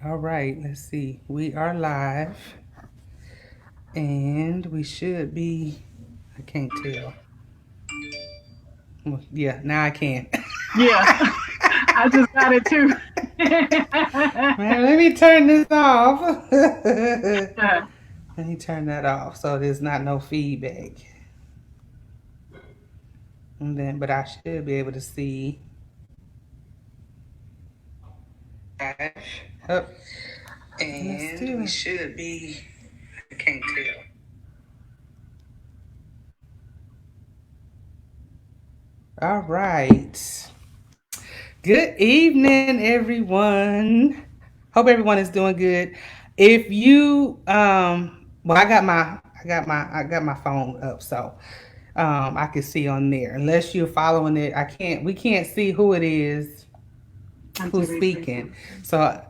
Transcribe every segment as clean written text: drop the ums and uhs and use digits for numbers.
All right, let's see. We are live and we should be. I can't tell. Well, yeah, now I can. Yeah, I just got it too. Man, let me turn this off. Let me turn that off so there's not no feedback. And then, but I should be able to see. Up. And we should be. I can't tell. All right. Good evening, everyone. Hope everyone is doing good. If you well, I got my phone up, so I can see on there. Unless you're following it, we can't see who it is Until who's they say speaking. something. So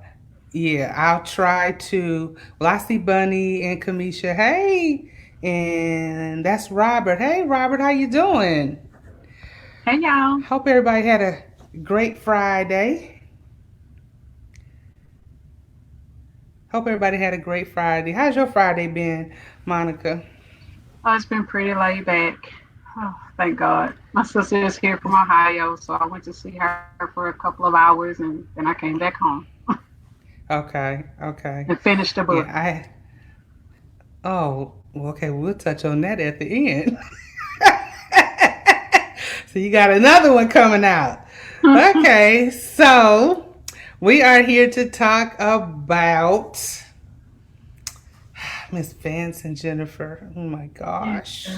yeah, I'll try to. Well, I see Bunny and Kamisha. Hey, and that's Robert. Hey, Robert, how you doing? Hey, y'all. Hope everybody had a great Friday. Hope everybody had a great Friday. How's your Friday been, Monica? Oh, it's been pretty laid back. Oh, thank God. My sister is here from Ohio, so I went to see her for a couple of hours and then I came back home Okay, okay. and finished the Yeah, book. oh, well, okay, we'll touch on that at the end. So you got another one coming out. Okay, so we are here to talk about Miss Vance and Jennifer. Oh my Yes, gosh.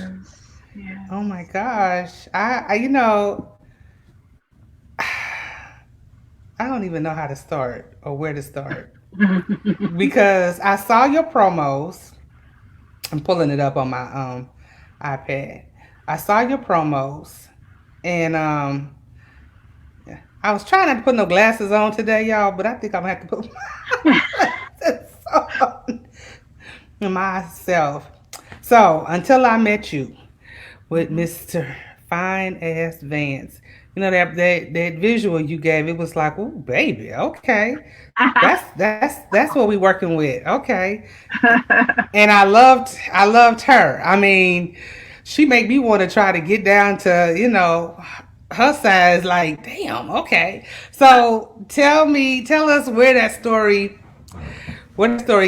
Oh my yes. gosh. I don't even know how to start or where to start because I saw your promos. I'm pulling it up on my iPad. I saw your promos, and I was trying not to put no glasses on today, y'all, but I think I'm gonna have to put my glasses on myself. So until I met you with Mhm. Mr. Fine Ass Vance, you know that visual you gave, it was like, oh baby, okay, that's what we working with, okay. And I loved her. I mean, she made me want to try to get down to, her size. Like, damn, okay. So tell us where that story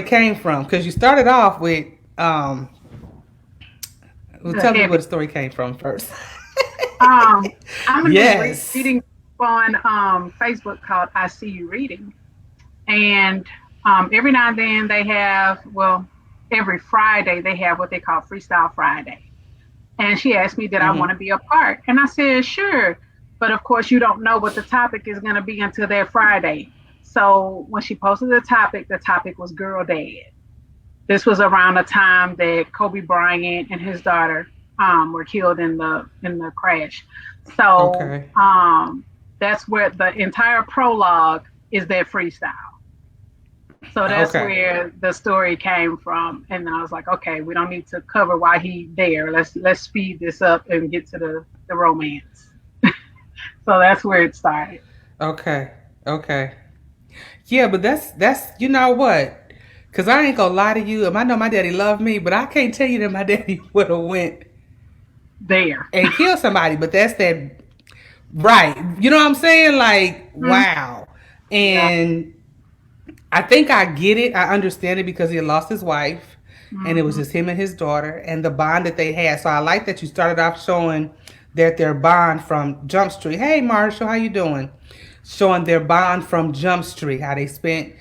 came from, because you started off with, well, The tell me where heavy. the story came from first. Um, I'm in this Yes. reading on Facebook called I See You Reading. And every now and then they have, well, every Friday they have what they call Freestyle Friday. And she asked me, did I want to Mm-hmm. be a part? And I said, sure. But of course, you don't know what the topic is going to be until that Friday. So when she posted the topic was Girl Dad. This was around the time that Kobe Bryant and his daughter were killed in the crash. So Okay. that's where the entire prologue is that freestyle. So that's Okay. where the story came from. And then I was like, okay, we don't need to cover why he there. Let's speed this up and get to the romance. So that's where it started. Okay. Okay. Yeah, but that's you know what? Cause I ain't gonna lie to you. I know my daddy loved me, but I can't tell you that my daddy would have went There. and killed somebody. But that's that right. You know what I'm saying? Like, Mhm. wow. Yeah. And I think I get it. I understand it because he had lost his wife, and it was Hmm. just him and his daughter, and the bond that they had. So I like that you started off showing that their bond from Jump Street. Hey, Marshall, how you doing? Showing their bond from Jump Street, how they spent.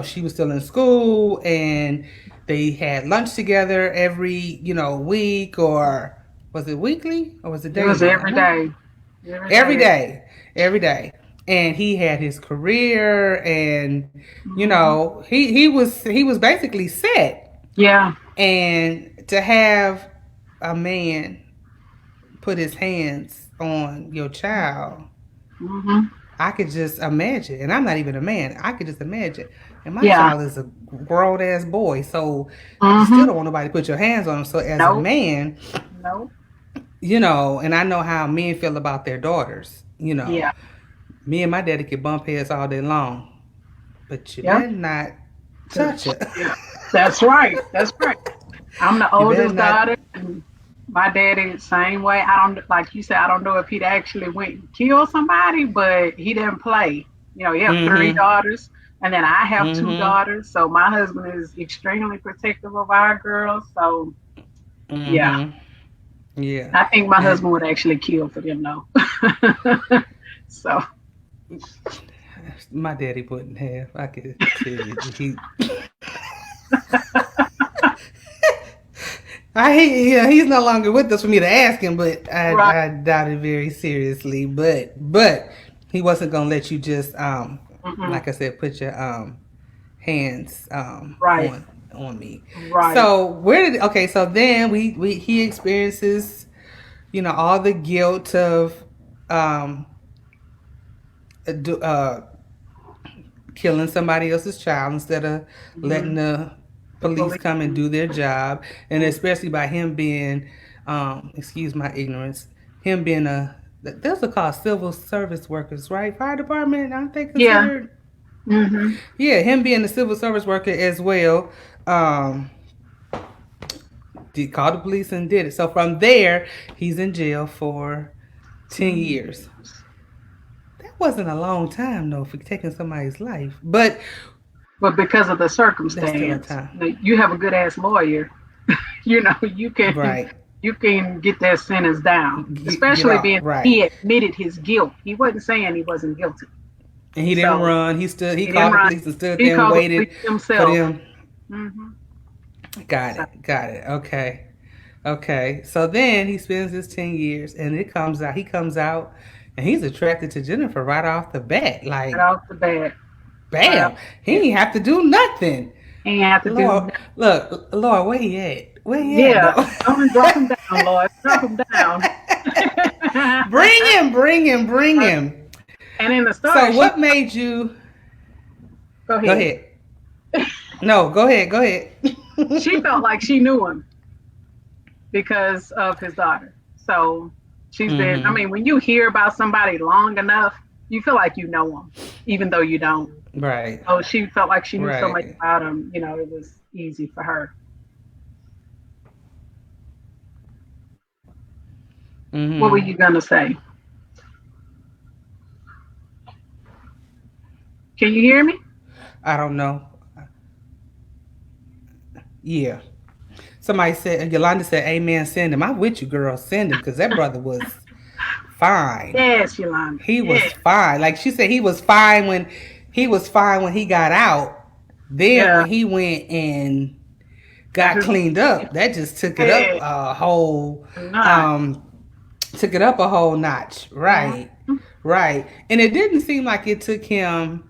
She was still in school, and they had lunch together every week, or was it weekly or was it It was daily? I every want day. Every every day. day, every day. And he had his career, and Hmm. he was basically set. Yeah. And to have a man put his hands on your child, Hmm. I could just imagine. And I'm not even a man. I could just imagine. And my Yeah. child is a grown ass boy, so you still Hmm. don't want nobody to put your hands on him. So as a Nope. man, Nope. and I know how men feel about their daughters. Yeah. Me and my daddy could bump heads all day long. But you Yeah. better not touch it. Yeah. That's right. That's right. I'm the You better oldest not. daughter, and my daddy the same way. I don't like you said. I don't know if he'd actually went and killed somebody, but he didn't play. He have three Mm-hmm. daughters, and then I have two Mm-hmm. daughters. So my husband is extremely protective of our girls. So yeah, Mm-hmm. Yeah. I think my And husband would actually kill for them though. So my daddy wouldn't have. I could tell you. He's no longer with us for me to ask him, but right, I doubt it very seriously. But he wasn't gonna let you just mm-mm, like I said, put your hands right, on me. right. So so then we he experiences, all the guilt of um uh killing somebody else's child instead of letting Mm-hmm. the police come and do their job, and especially by him being, excuse my ignorance, him being those are called civil service workers, right? Fire department, aren't they Yeah. considered? Mm-hmm. Yeah, him being a civil service worker as well. Um, called the police and did it. So from there, he's in jail for 10 years. That wasn't a long time though for taking somebody's life, but But because of the that's still a circumstance, time. you have a good ass lawyer. You can Right. get that sentence down. Get Especially off. being Right. he admitted his guilt. He wasn't saying he wasn't guilty. And he didn't So run. He stood. He he didn't called the run. police and stood He there and called the police waited for himself. them. Hmm. Got So it. Got it. Okay. Okay. So then he spends his 10 years, and it comes out. He comes out, and he's attracted to Jennifer right off the bat. right Like, off the bat, right off bam. He the bat, didn't have to do nothing. he ain't have to do Lord, nothing. look, Lord, where he at? Where he at, Yeah, though? come and drop him down, Lord. Drop him down. Bring him, bring him, bring Right. him. And in the So, story, she what made you? go Go ahead. ahead. No, go ahead. Go ahead. She felt like she knew him because of his daughter. So she's been, I Hmm. mean, when you hear about somebody long enough, you feel like you know them, even though you don't. Right. So she felt like she knew so much Right. about him, it was easy for her. What were Hmm. you going to say? Can you hear me? I don't know. Yeah. Somebody said, Yolanda said, Amen, send him. I'm with you, girl. Send him because that brother was fine. Yes, Yolanda. He was Yes. fine. Like she said, he was fine when he got out. Then Yeah. when he went and Got got his cleaned up, that just took it up head a whole not. um took it up a whole notch. Right. Mhm. Right. And it didn't seem like it took him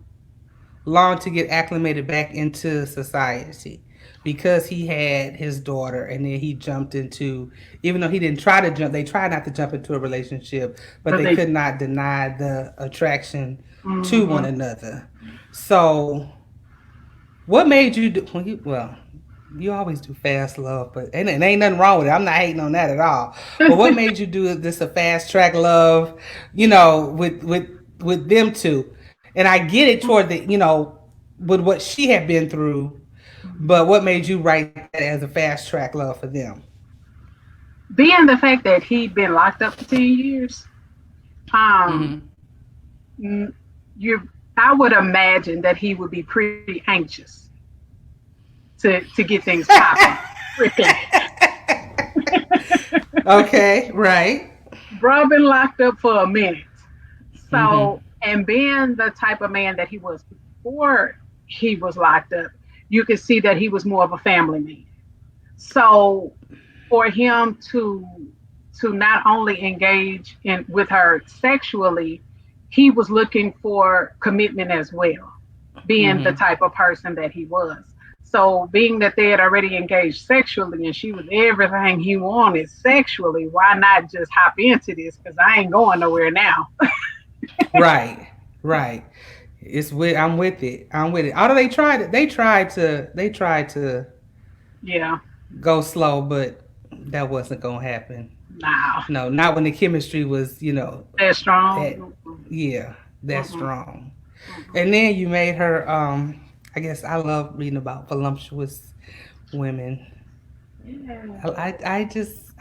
long to get acclimated back into society because he had his daughter and then he jumped into, even though he didn't try to jump, they tried not to jump into a relationship, but But they they, could not deny the attraction to one mhm. another. So what made you do when you always do fast love, but and ain't nothing wrong with it. I'm not hating on that at all. But what made you do this a fast track love, with them two? And I get it toward with what she had been through, but what made you write that as a fast track love for them? Being the fact that he'd been locked up for 10 years, um, Mm-hmm. mm, you, I would imagine that he would be pretty anxious to get things popping quickly. Okay, right. Bro been locked up for a minute. Mm-hmm. So, and being the type of man that he was before he was locked up, you could see that he was more of a family man. So, for him to not only engage in with her sexually, he was looking for commitment as well, being the Mm-hmm. type of person that he was. So, being that they had already engaged sexually and she was everything he wanted sexually, why not just hop into this? Because I ain't going nowhere now. Right. Right. I'm with it. I'm with it. Although they tried to Yeah, go slow, but that wasn't gonna happen. nah, No, not when the chemistry was, that that strong. yeah, that Mm-mm. strong. Mhm. And then you made her. I guess I love reading about voluptuous women. Yeah.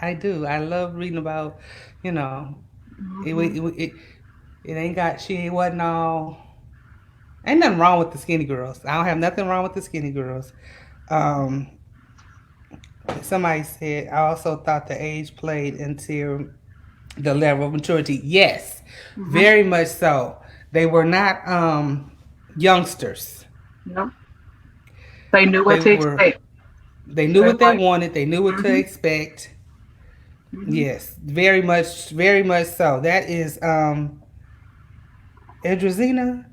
I do. I love reading about, you know, Hmm. it ain't got she wasn't all. Ain't nothing wrong with the skinny girls. I don't have nothing wrong with the skinny girls. Um, Somebody said I also thought the age played into the level of maturity. Yes, Hmm. very much so. They were not youngsters. Yep. They knew what They to were. expect. They knew They what they like, wanted. They knew what to hmm expect. hmm Yes, very much so. That is Edrazina.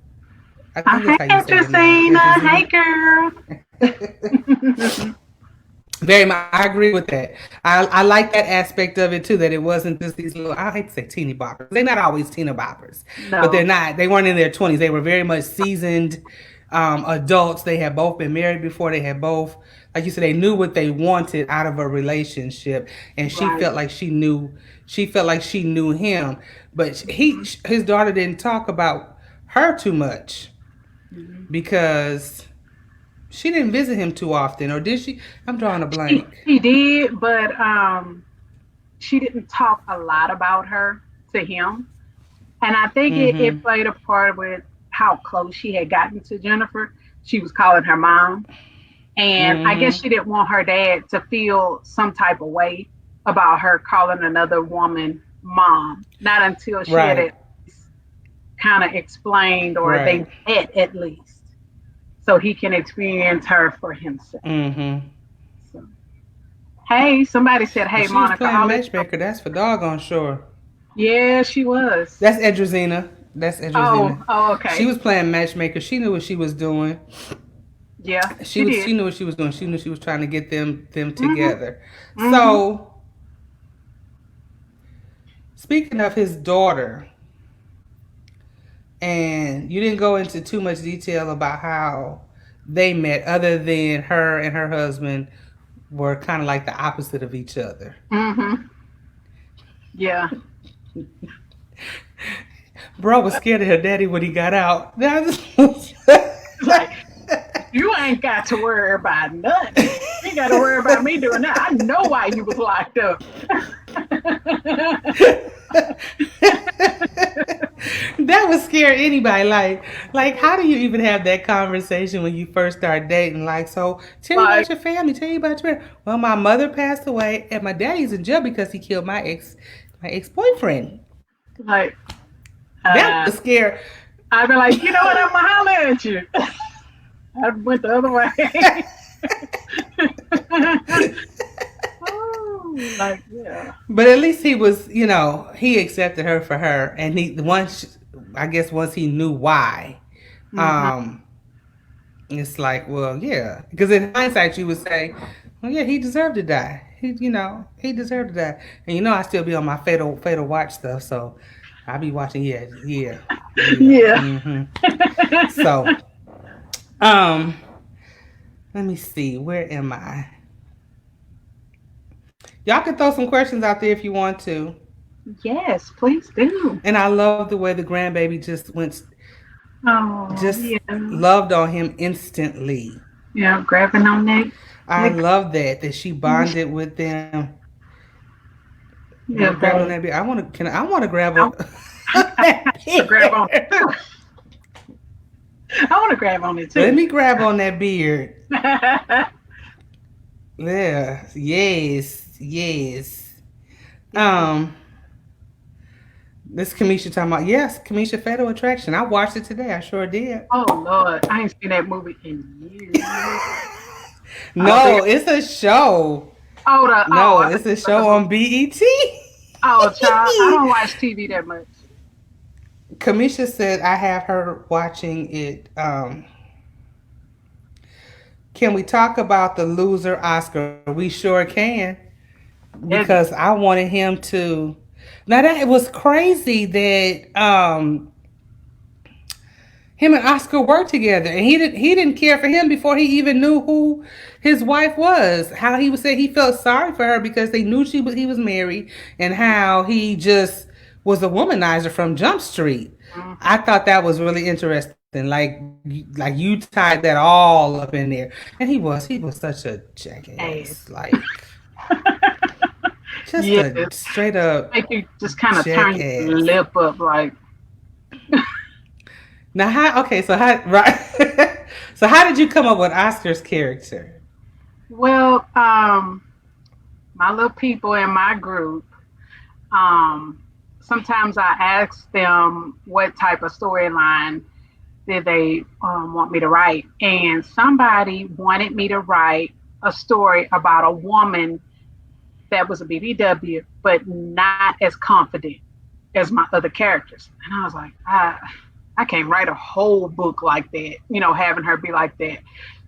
I think Hey, that's how you say your name, Justina. Hey, Edrazina. girl. Very much, I agree with that. I like that aspect of it too. That it wasn't just these little. I hate to say teeny boppers. They're not always teeny boppers, but they're No. not. They weren't in their 20s. They were very much seasoned adults. They had both been married before. They had both, like you said, they knew what they wanted out of a relationship, and she Right. felt like she knew. She felt like she knew him, but his daughter didn't talk about her too much Hmm. because she didn't visit him too often, or did she? I'm drawing a She, blank. she did, but she didn't talk a lot about her to him. And I think it Mm-hmm. played a part with how close she had gotten to Jennifer. She was calling her mom. And I guess Mm-hmm. she didn't want her dad to feel some type of way about her calling another woman mom. Not until she had Right. it kind of explained or they Right. met at least. So he can experience her for himself. Mm-hmm. So, hey, somebody said, If hey, she was Monica, playing I'll let you know. matchmaker, that's for doggone sure. Yeah, she was. That's Edrazina. That's Oh, Edrazina. oh, She okay. was playing matchmaker. She knew what she was doing. Yeah, she did. She knew what she was doing. She knew she was trying to get them Hmm. together. Hmm. So speaking of his daughter, and you didn't go into too much detail about how they met, other than her and her husband were kind of like the opposite of each other. Hmm. Yeah. Bro was scared of her daddy when he got out. It's like, you ain't got to worry about nothing. You ain't got to worry about me doing that. I know why you was locked up. That would scare anybody. Like, how do you even have that conversation when you first start dating? Like, so tell me Like, about your family. Tell me about your. Well, my mother passed away, and my daddy's in jail because he killed my ex boyfriend. like, That uh, would scare. I'd be like, you know what? I'm gonna holler at you. I went the other way. Oh, like, yeah. But at least he was, he accepted her for her, and I guess once he knew why, Hmm. um, it's like, well, yeah, because in hindsight, you would say, well, yeah, he deserved to die. He deserved to die. And I still be on my fatal watch stuff, so I be watching. Yeah, yeah, yeah. Yeah. So, um, let me see. Where am I? Y'all can throw some questions out there if you want to. Yes, please do. And I love the way the grandbaby Oh, just yeah. loved on him instantly. Yeah, grabbing on I that, love that she bonded with them. yeah, Grab on babe. that beard. I want to grab I, on that to grab on it beard. too. I want to grab on it Let too. me grab on that beard. Yeah. Yes. Yes. Yeah. Um. This Kamisha talking about, yes, Kamisha Fatal Attraction. I watched it today. I sure did. Oh Lord, I ain't seen that movie in years. I don't think. No, it's a show. No, I think it's a about the show movie. on BET. Oh, child, I don't watch TV that much. Kamisha said I have her watching it. Can we talk about the loser Oscar? We sure can, That, because I wanted him to. Now that it was crazy that him and Oscar were together, and he didn't care for him before he even knew who his wife was. How he would say he felt sorry for her because they knew he was married, and how he just was a womanizer from Jump Street. mhm. I thought that was really interesting. like you tied that all up in there. And he was such a jackass. Ass. Like just a Yes. straight up Make you just kind of turn your jackass. lip up like, Now how okay, so how right so how did you come up with Oscar's character? well, my little people in my group, um, sometimes I ask them what type of storyline did they want me to write. And somebody wanted me to write a story about a woman that was a BBW, but not as confident as my other characters. And I was like, I can't write a whole book like that, having her be like that.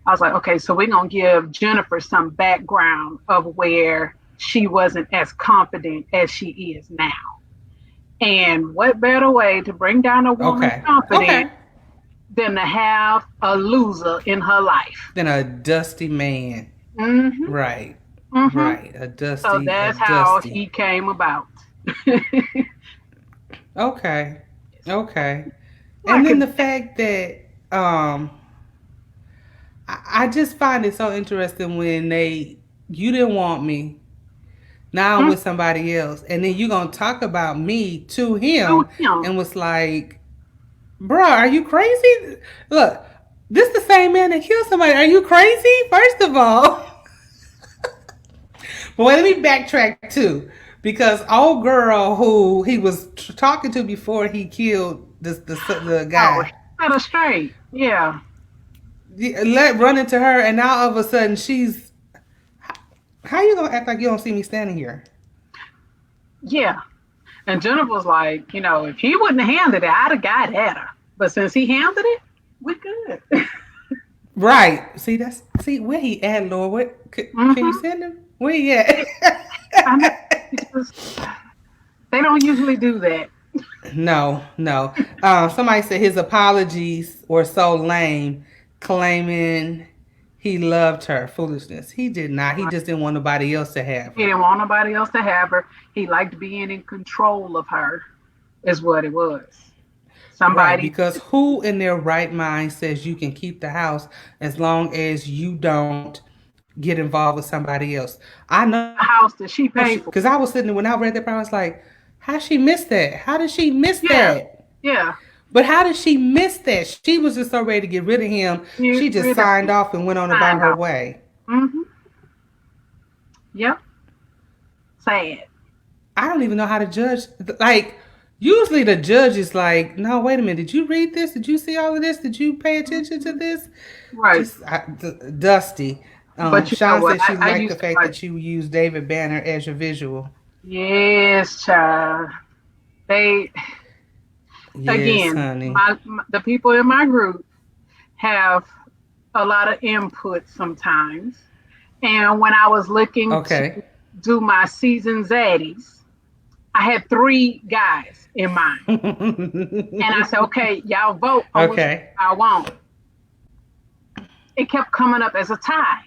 I was like, okay, so we're going to give Jennifer some background of where she wasn't as confident as she is now. And what better way to bring down a woman's Okay. confidence Okay. than to have a loser in her life? Then a dusty man. Mm-hmm. Right. Mm-hmm. Right. So A that's how he dusty. came about. Okay. Okay. And Like then it, the fact that I just find it so interesting when you didn't want me. Now I'm mm, with somebody else. And then you gonna talk about me to to him him. and was like, bruh, are you crazy? Look, this the same man that killed somebody. Are you crazy? First of all. But wait, let me backtrack too. Because old girl who he was talking to before he killed the Oh, guy, set her straight. Yeah. let run into her, and now all of a sudden she's. How you gonna act like you don't see me standing here? Yeah. And Jennifer was like, if he wouldn't have handled it, I'd have got at her. But since he handled it, we're good. Right. See where he at, Lord. What can you Mm-hmm. send him? Where he at? I know. Because they don't usually do that. No, no. Somebody said his apologies were so lame, claiming he loved her. Foolishness. He did not. He just didn't want nobody else to have He her. didn't want nobody else to have her. He liked being in control of her, is what it was. Right, Somebody, because who in their right mind says you can keep the house as long as you don't get involved with somebody else? I know the house that she she, paid for. because I was sitting there when I read that part, I was like, how she missed that? How did she miss Yeah. that? Yeah. But how did she miss that? She was just so ready to get rid of him. You She just really signed off and went on about signed her off. way. Mm-hmm. Yep. Sad. I don't even know how to judge. Like, usually the judge is like, no, wait a minute. Did you read this? Did you see all of this? Did you pay attention to Mm-hmm. this? Right. Just Dusty. But you know Sean what? said she I liked the used to fact like, that you used David Banner as your visual. yes, child. They, Yes, again, honey. the people in my group have a lot of input sometimes. And when I was looking to Okay. do my season zaddies, I had three guys in mind. And I said, okay, y'all vote on which Okay. I want. It kept coming up as a tie.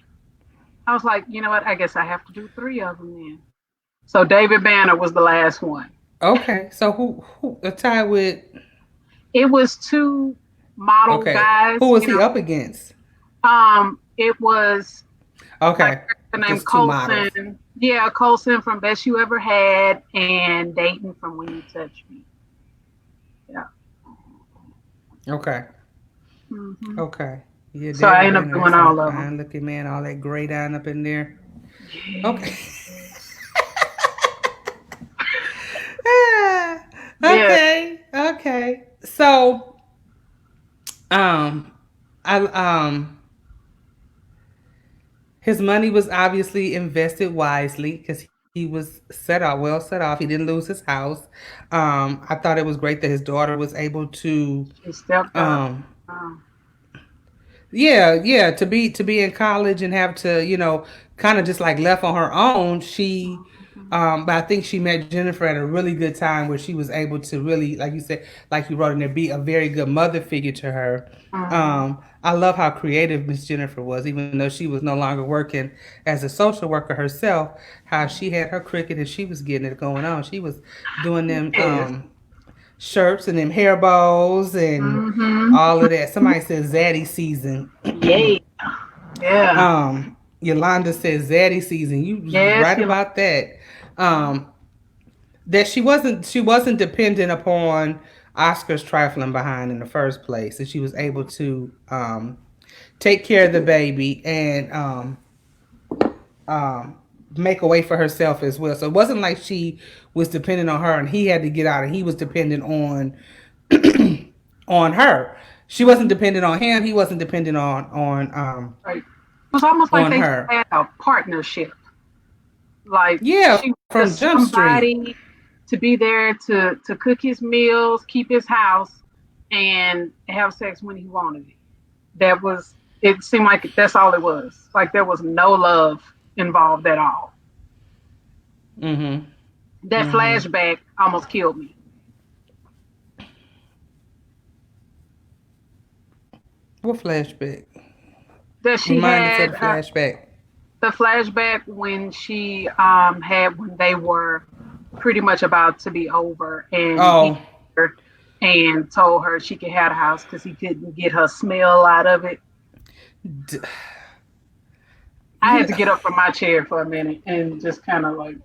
I was like, you know what? I guess I have to do three of them then. So David Banner was the last one. Okay. So who a tie with? It was two model Okay. Who guys, was he up against? It was a Okay. character named Just two models. Colson. Yeah, Colson from Best You Ever Had and Dayton from When You Touch Me. Yeah. Okay. Hmm. Okay. Yeah, So I David ended up Banner. doing That's some all of them. fine looking man. All that gray down up in there. Yeah. Okay. Ah, Yeah. okay. Okay. So, um, I his money was obviously invested wisely because he was set off. He didn't lose his house. I thought it was great that his daughter was able to, She stepped up. um, Um, yeah, to be in college and have to, kind of just like left on her own. But I think she met Jennifer at a really good time where she was able to really, like you said, like you wrote in there, be a very good mother figure to her. mhm. I love how creative Miss Jennifer was, even though she was no longer working as a social worker herself. How she had her cricket and she was getting it going on. She was doing them Yes. shirts and them hair bows and Mm-hmm. all of that. Somebody says Zaddy season. Yeah. Yeah. Yolanda says Zaddy season. You was Yes, right you. about that. Um, that she wasn't dependent upon Oscar's trifling behind in the first place, and she was able to take care of the baby and um, make a way for herself as well. So it wasn't like she was dependent on her and he had to get out and he was dependent on on her. She wasn't dependent on him. He wasn't dependent Right. It was almost like on they her. had a partnership. Like Yeah, she from was Jump Street. somebody to be there to cook his meals, keep his house, and have sex when he wanted it. That was it. Seemed like that's all it was. Like there was no love involved at all. Mm-hmm. That Mm-hmm. flashback almost killed me. What flashback? That she Remind us of had the flashback. the flashback when she had when they were pretty much about to be over, and he Oh, and told her she could have the house because he couldn't get her smell out of it. d- I had you to get up from my chair for a minute and just kind of like,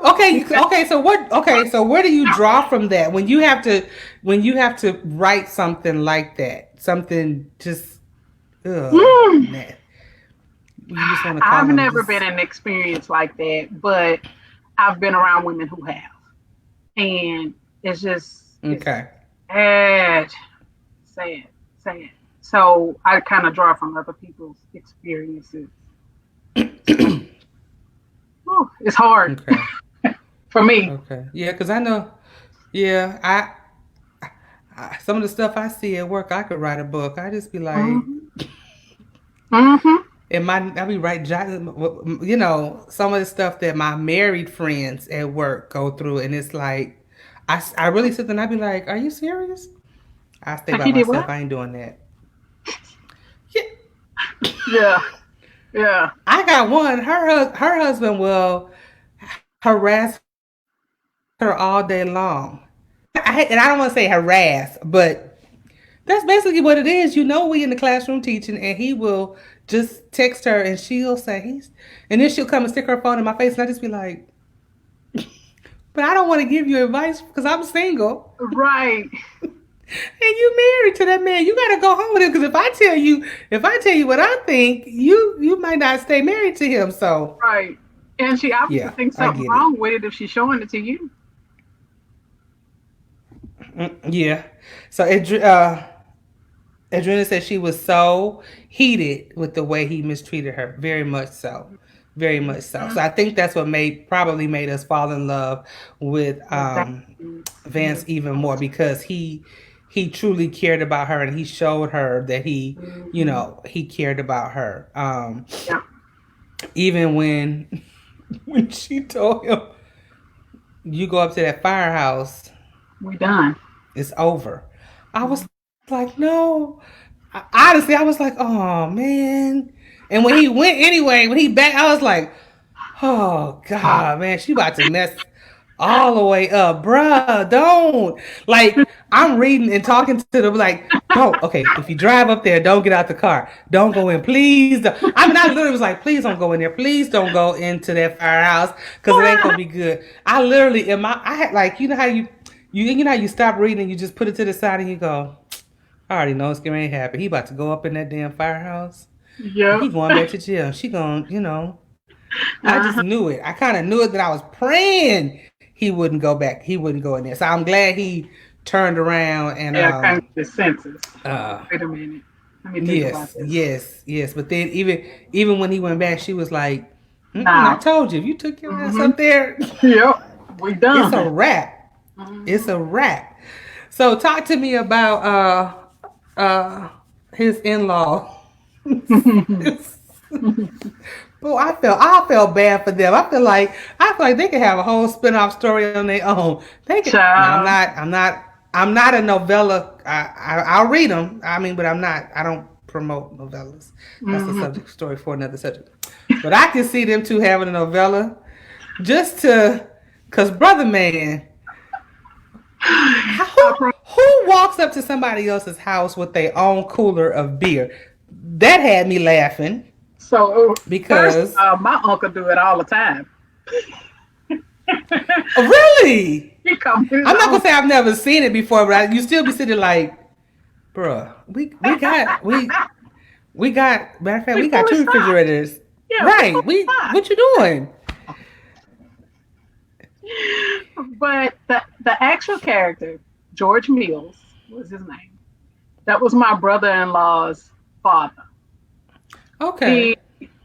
okay, okay. So what? Okay, so where do you draw from that when you have to write something like that? Something just mm. man. You just want to call I've them never been just in an experience like that, but I've been around women who have, and it's okay. sad, sad, sad. So I kind of draw from other people's experiences. Whew, it's hard Okay. for me. Okay. Yeah, because I know. Yeah, some of the stuff I see at work, I could write a book. I just be like, Hmm. Hmm. I be writing, some of the stuff that my married friends at work go through, and it's like, I really sit there and I be like, are you serious? I stay Like by he did myself. what? I ain't doing that. Yeah, Yeah, yeah. I got one. Her husband will harass her all day long. And I don't want to say harass, but that's basically what it is. We in the classroom teaching, and he will just text her, and she'll say and then she'll come and stick her phone in my face, and I just be like, but I don't want to give you advice because I'm single, Right, and you married to that man. You gotta go home with him because if I tell you what I think, you might not stay married to him. So right. And she obviously yeah, thinks I something get it. wrong with it if she's showing it to you. Yeah. So Adrena said she was so heated with the way he mistreated her. Very much so. Very much so. So I think that's what probably made us fall in love with Exactly. Vance even more because he truly cared about her and he showed her that Mm-hmm. he cared about her. Yeah, Even when when she told him, you go up to that firehouse, we done. it's over. I was like, no. Honestly, I was like, oh man. And when he went anyway, when he back, I was like, oh God, man, she about to mess all the way up, bruh. Don't like. I'm reading and talking to them like, don't. Okay, if you drive up there, don't get out the car. Don't go in, please. I mean, I literally was like, please don't go in there. Please don't go into that firehouse because it ain't gonna be good. I literally, I had like, you stop reading, you just put it to the side and you go, I already know it's getting ready to happen. He about to go up in that damn firehouse and Yep. he going back to jail. She going. I just Uh-huh. knew it. I kind of knew it that I was praying he wouldn't go back. He wouldn't go in there. So I'm glad he turned around and Yeah, kind of the senses. uh Wait a minute. Let me think about yes, this. yes, yes. But then even when he went back, she was like, I Now. told you, if you took your ass Mm-hmm. up there, Yep. We it's a done. wrap. It's Mm-hmm. a wrap. So talk to me about his in-law. Oh, I felt bad for them. I feel like they could have a whole spin-off story on their own. They could. Now Child. I'm not a novella. I'll read them. I mean, but I'm not. I don't promote novellas. That's a Mm-hmm. subject story for another subject. But I can see them two having a novella just to, cause brother man, who who walks up to somebody else's house with their own cooler of beer? That had me laughing So first, because my uncle do it all the time. really, He comes to his I'm not own. gonna say I've never seen it before, but you still be sitting like, bruh, we got matter of fact, We we got fully two stocked. refrigerators. Yeah, we Right. fully We stocked. what you doing? But the actual character, George Mills, was his name. That was my brother-in-law's father. Okay.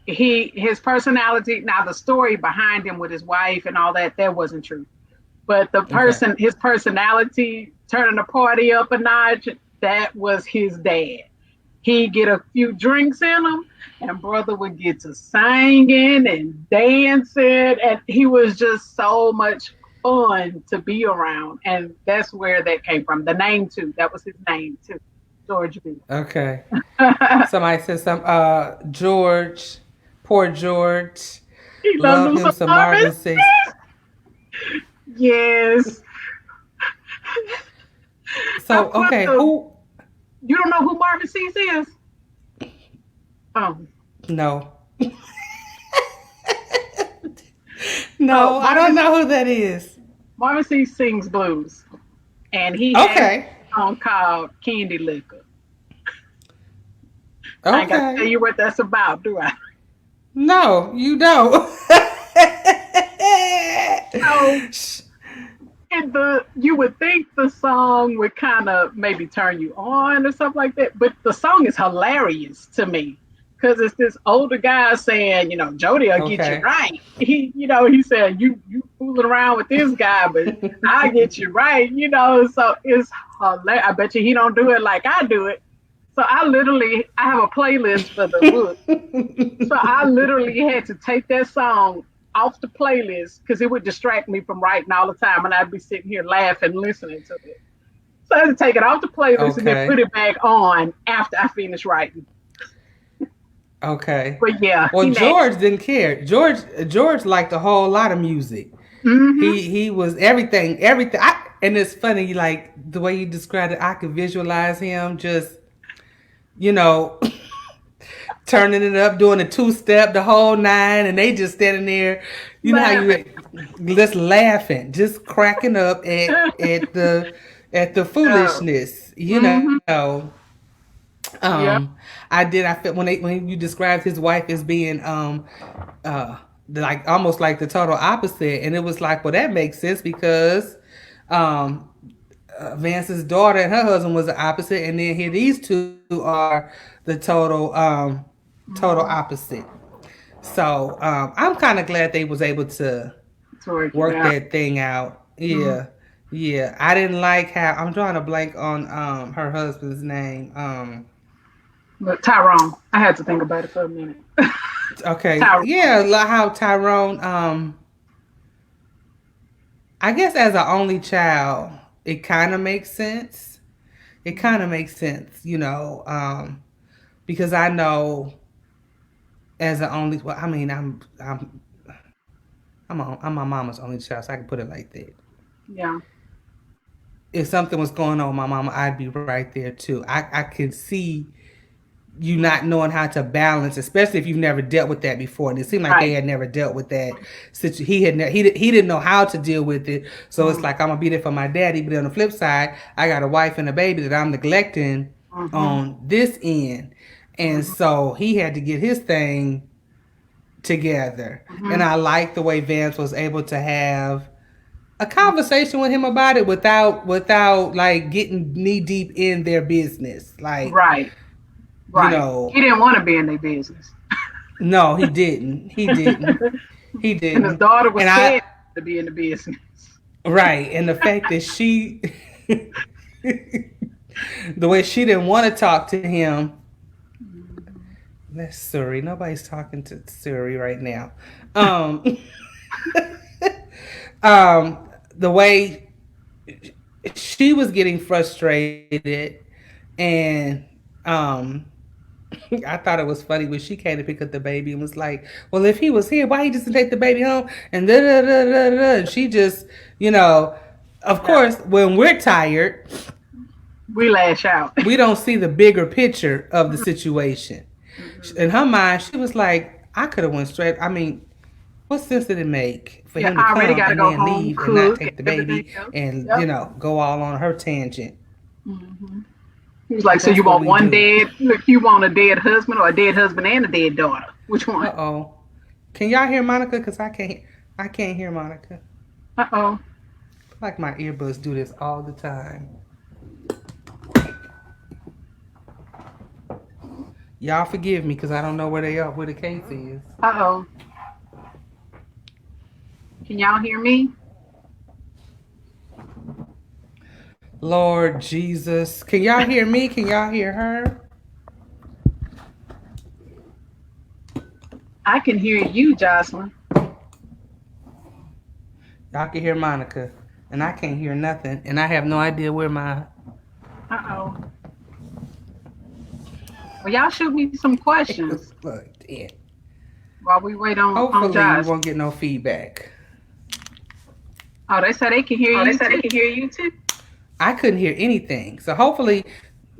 He his personality. Now the story behind him with his wife and all that, that wasn't true. But Okay. his personality, turning the party up a notch, that was his dad. He'd get a few drinks in him, and brother would get to singing and dancing, and he was just so much fun to be around. And that's where that came from. The name too. That was his name too, George B. Okay. Somebody said some George, poor George. He done Love do him some some Marvin. Marvin Says. Yes. I So put okay, the. who You don't know who Marvin Cease is? Oh, no. so No, I don't know who that is. Marvin Cease sings blues, and he has Okay. a song called "Candy Liquor." I ain't got to tell Okay. you what that's about, do I? No, you don't. So, you would think the song would kind of maybe turn you on or something like that, but the song is hilarious to me because it's this older guy saying, Jody will get you Okay. right. He said you fooling around with this guy, but I get you right. So it's hilarious. I bet you he don't do it like I do it. So I have a playlist for the book. So I literally had to take that song off the playlist because it would distract me from writing all the time, and I'd be sitting here laughing, listening to it. So I had to take it off the playlist and then put Okay. it back on after I finished writing. Okay. But yeah, Well, he next. George didn't care. George liked a whole lot of music. Mm-hmm. He was everything. And it's funny, like the way you described it. I could visualize him just you know turning it up, doing a two step, the whole nine, and they just standing there. You know how Laughing. you just laughing, just cracking up at the Oh. foolishness. Mm-hmm. Yep. Um, I felt when you described his wife as being uh like almost like the total opposite, and it was like, well, that makes sense because um Vance's daughter and her husband was the opposite, and then here these two are the total Mm-hmm. opposite. So I'm kind of glad they was able to To work it work out. that thing out. Mm-hmm. Yeah, yeah. I didn't like how I'm drawing a blank on her husband's name. But Tyrone, I had to think about it for a minute. Okay, Tyrone. yeah, like how Tyrone. I guess as an only child, it kind of makes sense. It kind of makes sense, because I know as an only. Well, I mean, I'm my mama's only child, so I can put it like that. Yeah. If something was going on with my mama, I'd be right there too. I could see you not knowing how to balance, especially if you've never dealt with that before. And it seemed like they Right. had never dealt with that. He didn't know how to deal with it. So it's Mm-hmm. like I'm gonna be there for my daddy, but on the flip side, I got a wife and a baby that I'm neglecting Mm-hmm. on this end, and Mm-hmm. so he had to get his thing together. And Mm-hmm. I like the way Vance was able to have a conversation with him about it without like getting knee deep in their business. Like, Right. you Right. know, He didn't want to be in their business. no, he didn't. He didn't. He And his didn't. daughter was And scared to be in the business. right. And the fact that the way she didn't want to talk to him, that's Suri. Nobody's talking to Suri right now. Um, the way she was getting frustrated, and um, I thought it was funny when she came to pick up the baby and was like, "Well, if he was here, why he just didn't take the baby home?" And da da da da da. And she just, you know, Of course, when we're tired, we lash out. we don't see the bigger picture of the situation. In her mind, she was like, I could have went straight. I mean, what sense did it make for him to I already come gotta and go then home, leave and not cook, take the everything baby else. and, Yep. go all on her tangent? He was like, But so you that's what want we one do. dead? Look, you want a dead husband or a dead husband and a dead daughter? Which one? Uh-oh. Can y'all hear Monica? Because I can't hear Monica. Uh-oh. Like my earbuds do this all the time. Y'all forgive me because I don't know where they are, where the case is. Uh-oh. Can y'all hear me? Lord Jesus. Can y'all hear me? Can y'all hear her? I can hear you, Jocelyn. Y'all can hear Monica. And I can't hear nothing. And I have no idea where my... Uh-oh. Well, y'all shoot me some questions while we wait on Hopefully Josh. we won't get no feedback. Oh, they said they can hear you. They said they can hear you too. I couldn't hear anything. So hopefully,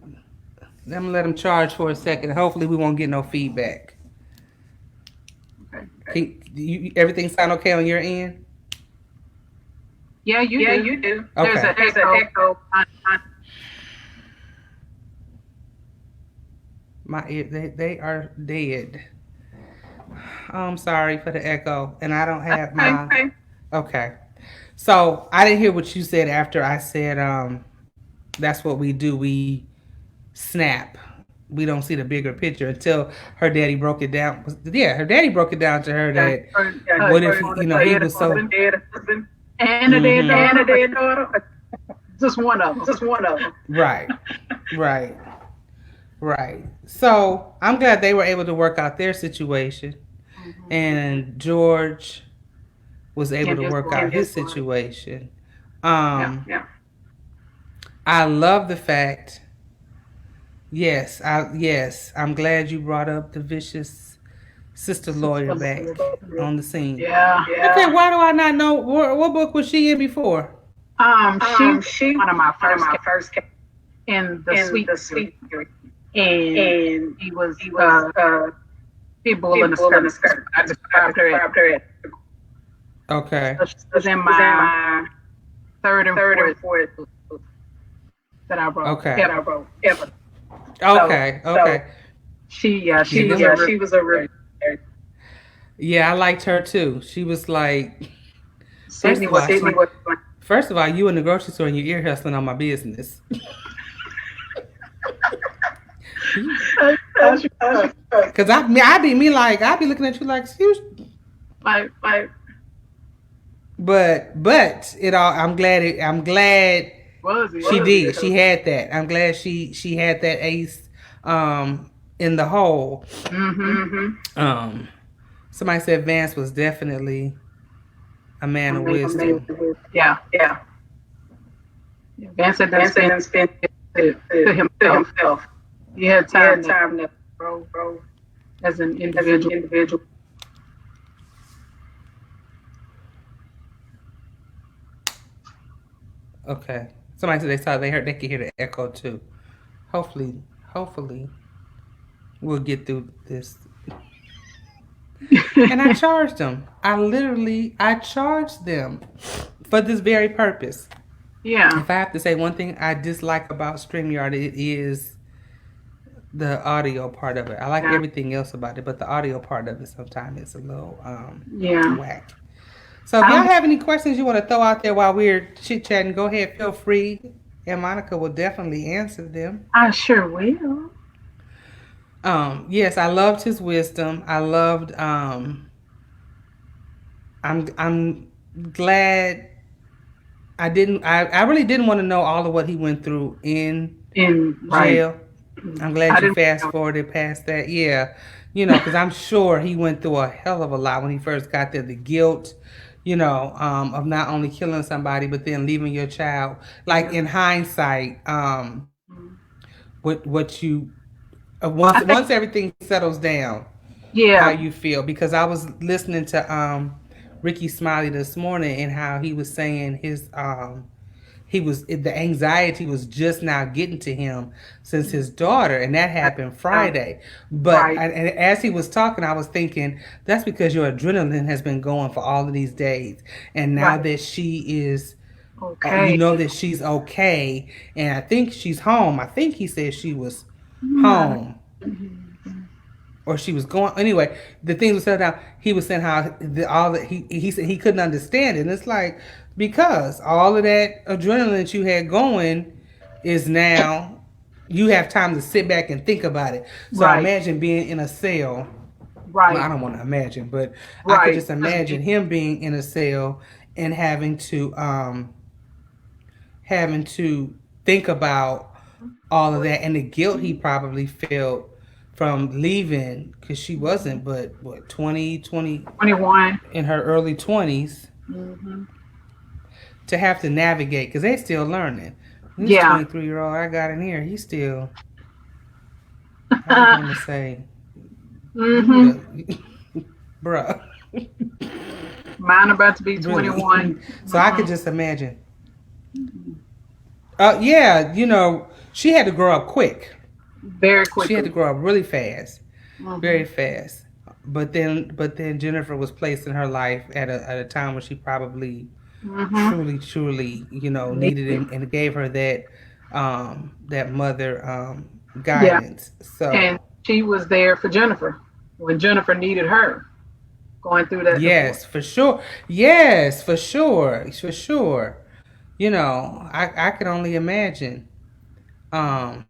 I'm going to let them charge for a second. Hopefully we won't get no feedback. Okay. Everything sound okay on your end? Yeah, you do. Okay. There's an echo. My ear, they are dead. I'm sorry for the echo, and I don't have my. Okay, so I didn't hear what you said after I said. That's what we do. We snap. We don't see the bigger picture until her daddy broke it down. Yeah, her daddy broke it down to her that what if he was so. And a dead daughter. Just one of them. Right. So I'm glad they were able to work out their situation, and George was able to work out his situation. I love the fact. Yes, I'm glad you brought up the vicious sister lawyer back on the scene. Yeah. Okay, why do I not know what book was she in before? She one of my first in the sweet. And he was people in the skirt. I described her at. Okay. She was in my third and fourth that I wrote. Okay. Ever. Okay. So she was a real. Yeah, I liked her too. She was like, first of all, you in the grocery store and you ear hustling on my business. Cause I'd be looking at you like, excuse me. Like. But it all. I'm glad. She did. She had that. I'm glad she had that ace, in the hole. Somebody said Vance was definitely a man of wisdom. Yeah. Vance didn't spend to himself. He had time to grow as an individual. Okay. Somebody said they could hear the echo too. Hopefully we'll get through this. And I charged them. I charged them for this very purpose. Yeah. If I have to say one thing I dislike about StreamYard, it is the audio part of it. I like everything else about it, but the audio part of it sometimes is a little whack. So if y'all have any questions you want to throw out there while we're chit-chatting, go ahead, feel free. And Monica will definitely answer them. I sure will. Yes, I loved his wisdom. I loved I'm glad I really didn't want to know all of what he went through in jail. Right. I'm glad you fast forwarded past that. Yeah. Because I'm sure he went through a hell of a lot when he first got there. The guilt, of not only killing somebody, but then leaving your child. Like in hindsight, what you, once everything settles down, how you feel. Because I was listening to Ricky Smiley this morning and how he was saying the anxiety was just now getting to him since his daughter, and that happened Friday. But Right. and as he was talking, I was thinking that's because your adrenaline has been going for all of these days, and now Right. that she is, you Okay. know that she's okay, and I think she's home. I think he said she was Hmm. home or she was going anyway. The things were settled down. He was saying how all that he said he couldn't understand it. And it's like because all of that adrenaline that you had going is now you have time to sit back and think about it. So I Right. imagine being in a cell. Well, I Right. don't want to imagine, but I could Right. just imagine him being in a cell and having to think about all of that and the guilt he probably felt from leaving because she wasn't but what 20 21. in her early 20s Hmm. to have to navigate because they still learning. This Yeah. 23-year-old I got in here, he's still, I just want to say, you need Hmm. a bruh. Mine about to be Really. 21. So I Hmm. could just imagine. Yeah, she had to grow up quick. Very She had to quickly. grow up really fast, Hmm. very fast. But then Jennifer was placed in her life at a time when she probably Hmm. truly needed it and gave her that mother Yeah. guidance. And So she was there for Jennifer when Jennifer needed her going through that divorce. yes, for sure. Yes, for sure, for sure. I can only imagine um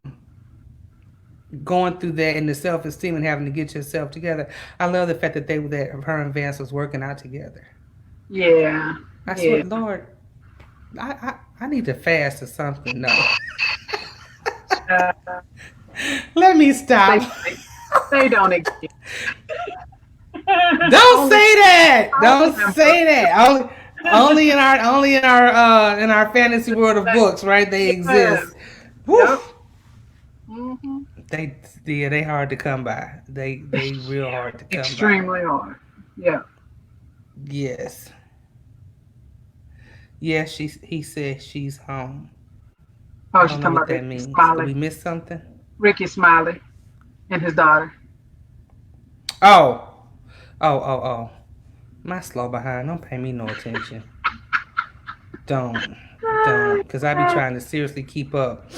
going through that and the self esteem and having to get yourself together. I love the fact that her and Vance was working out together. Yeah. I swear, Yeah. Lord, I need to fast or something. No, Uh, let me they, stop. they don't exist. Don't only, say that. only Don't in say that. Only in our fantasy world of books. books, right? They Yeah. exist. Woo. Yep. Hmm. They yeah, they hard to come by. They real hard to come by. Extremely hard. Yeah. Yes. Yes, he said she's home. Oh, I she's don't know talking what about that Ricky means. Did Smiley. we miss something? Ricky Smiley and his daughter. Oh. Oh. My slow behind. Don't pay me no attention. Don't. Don't. Because I be trying to seriously keep up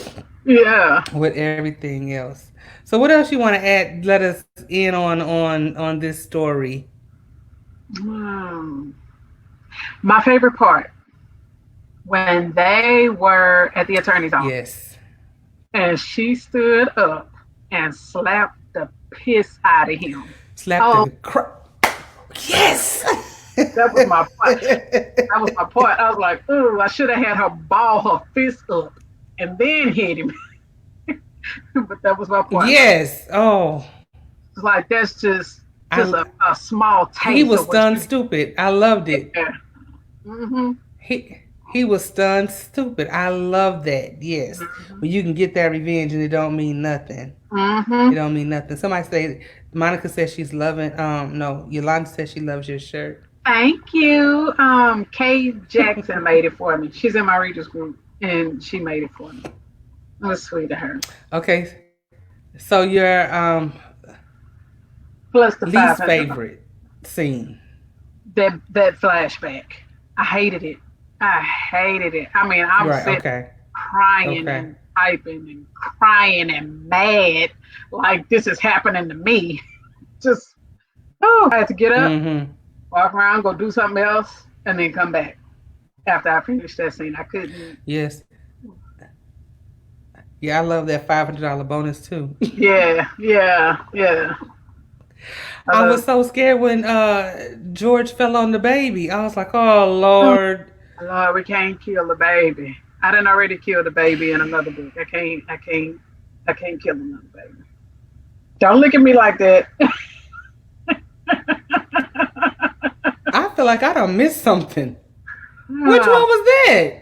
Yeah. with everything else. So what else you want to add? Let us in on this story. Hmm. My favorite part when they were at the attorney's office Yes. and she stood up and slapped the piss out of him. Slap Oh, the crap. Yes. that was my part. That was my part. I was like, oh, I should have had her ball her fist up and then hit him. But that was my part. Yes. Oh. It's like that's just I a small he taste was of what stunned you stupid. I loved it. get. Hmm. He was stunned stupid. I love that. Yes. Hmm. When you can get that revenge and it don't mean nothing. It Hmm. don't mean nothing. Somebody say Monica says she's loving no, Yolanda says she loves your shirt. Thank you. Kay Jackson made it for me. She's in my readers group and she made it for me. It was sweet of her. Okay. So your Plus the least 500. favorite scene. That flashback. I hated it. I hated it. I mean, I was Right, sitting okay. crying Okay. and typing and crying and mad like this is happening to me. Just I had to get up, Mm-hmm. walk around, go do something else, and then come back after I finished that scene. I couldn't. Yes. Yeah, I love that $500 bonus too. Yeah, yeah, yeah. I I love. was so scared when George fell on the baby. I was like, "Oh Lord." Lord, we can't kill the baby. I done already killed the baby in another book. I can't. I can't. I can't kill another baby. Don't look at me like that. I feel like I don't miss something. Which one was that?